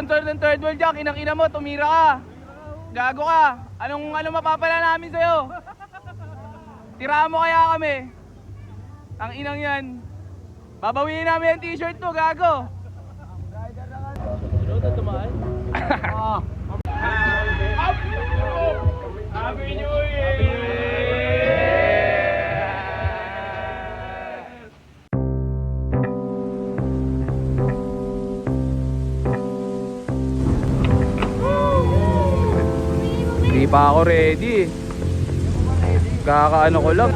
sponsor ng Third World Jack, inang-ina mo, tumira ka. Gago ka. Anong mapapala namin sa'yo? Tirahan mo kaya kami. Ang inang yan. Babawiin namin yung t-shirt mo, gago. Ano na tumaan? Happy New Year! Hindi pa ako ready. Kakaano ko lang.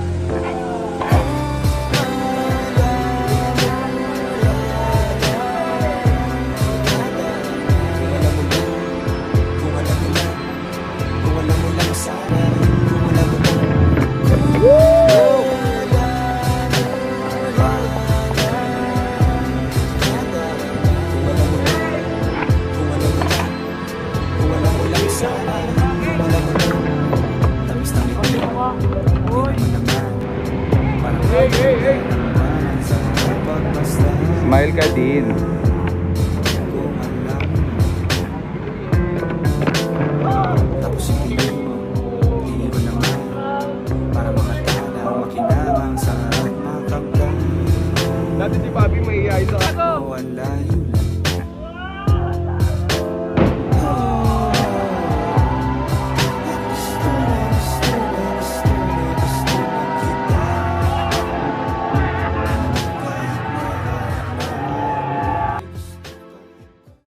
Smile ka din.